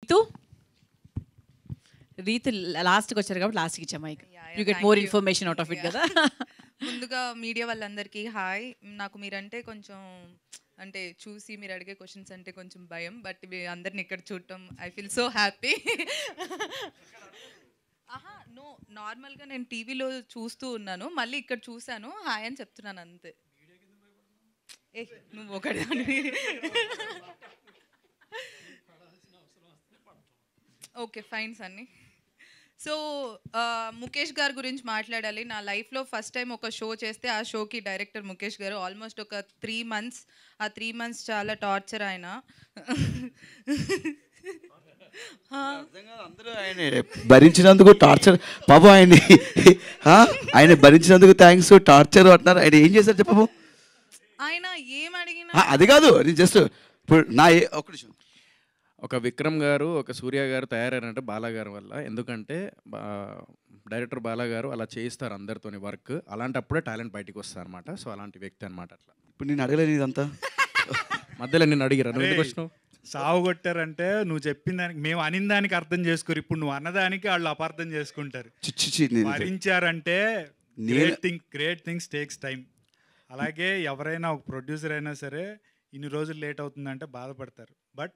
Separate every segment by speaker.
Speaker 1: రీతు రీతు లాస్ట్కి వచ్చారు కాబట్టి లాస్ట్కి ఇచ్చా mic. You get more information out of it కదా.
Speaker 2: ముందుగా మీడియా వాళ్ళందరికీ హాయ్. నాకు మీరంటే కొంచెం అంటే చూసి మీరు అడిగే క్వశ్చన్స్ అంటే కొంచెం భయం, బట్ అందరిని ఇక్కడ చూడటం I feel so happy. No, నార్మల్గా నేను టీవీలో చూస్తూ ఉన్నాను, మళ్ళీ ఇక్కడ చూశాను, హాయ్ అని చెప్తున్నాను అంతే. ఏ నువ్వు ఒకటి okay fine Sunny. So Mukesh గారి గురించి మాట్లాడాలి. నా లైఫ్లో ఫస్ట్ టైం ఒక షో చేస్తే ఆ షోకి డైరెక్టర్ ముఖేష్ గారు ఆల్మోస్ట్ ఒక 3 months. ఆ 3 months చాలా టార్చర్ ఆయన.
Speaker 3: అందరూ ఆయన భరించినందుకు టార్చర్ పాపం ఆయన భరించినందుకు థ్యాంక్స్ టార్చర్ అంటున్నారు. ఆయన ఏం చేశారు చెప్పు.
Speaker 2: ఆయన ఏం అడిగినా
Speaker 3: అది కాదు, జస్ట్ ఇప్పుడు నా ఒక నిమిషం.
Speaker 4: ఒక విక్రమ్ గారు ఒక సూర్య గారు తయారయ్యారంటే బాలా గారి వల్ల. ఎందుకంటే డైరెక్టర్ బాలా గారు అలా చేయిస్తారు అందరితోని వర్క్. అలాంటప్పుడే టాలెంట్ బయటికి వస్తుంది అనమాట. సో అలాంటి వ్యక్తి అనమాట. అట్లా
Speaker 3: ఇప్పుడు నేను అడగలేను ఇదంతా
Speaker 4: మధ్యలో నేను అడిగిరా నువ్వు ఎందుకు వచ్చినావు?
Speaker 5: సాగు కొట్టారంటే నువ్వు చెప్పిన దానికి మేము అనిన దానికి అర్థం చేసుకోరు. ఇప్పుడు నువ్వు అన్నదానికి వాళ్ళు అపార్థం చేసుకుంటారు. భరించారంటే గ్రేట్ థింగ్స్ టేక్స్ టైం. అలాగే ఎవరైనా ఒక ప్రొడ్యూసర్ అయినా సరే ఇన్ని రోజులు లేట్ అవుతుందంటే బాధపడతారు. బట్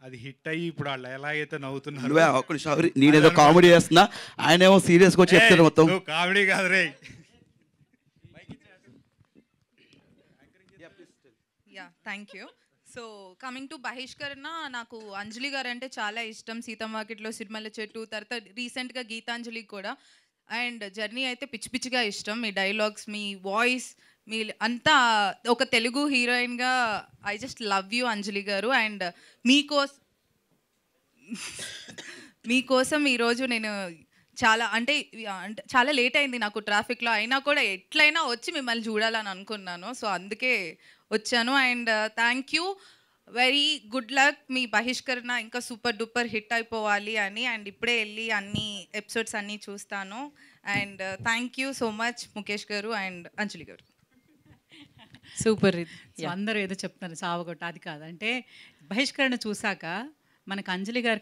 Speaker 5: అది హిట్ అయ్యి ఇప్పుడు వాళ్ళు ఎలా అయితే నవ్వుతున్నారు.
Speaker 3: నేనేదో కామెడీ చేస్తున్నా, ఆయన ఏమో సీరియస్గా వచ్చి చెప్తారు మొత్తం.
Speaker 5: కామెడీ కాదు రే.
Speaker 2: Yeah thank you. So coming to బహిష్కరణ, నాకు అంజలి గారు అంటే చాలా ఇష్టం. సీతమ్మాకిట్లో సిరిమల్ల చెట్టు, తర్వాత రీసెంట్గా గీతాంజలి కూడా. అండ్ జర్నీ అయితే పిచ్చి పిచ్చిగా ఇష్టం. మీ డైలాగ్స్, మీ వాయిస్, మీ అంతా ఒక తెలుగు హీరోయిన్గా ఐ జస్ట్ లవ్ యూ అంజలి గారు. అండ్ మీకోసం ఈరోజు నేను అంటే చాలా లేట్ అయింది నాకు ట్రాఫిక్లో, అయినా కూడా ఎట్లయినా వచ్చి మిమ్మల్ని చూడాలని అనుకున్నాను. సో అందుకే వచ్చాను. And thank you, very good luck. మీ బహిష్కరణ ఇంకా సూపర్ డూపర్ హిట్ అయిపోవాలి అని. అండ్ ఇప్పుడే వెళ్ళి అన్ని ఎపిసోడ్స్ అన్నీ చూస్తాను. And thank you so much Mukesh గారు అండ్ అంజలి గారు.
Speaker 1: సూపర్.
Speaker 6: అందరూ ఏదో చెప్తున్నారు సావగొట్ట, అది కాదు. అంటే బహిష్కరణ చూసాక మనకు అంజలి గారు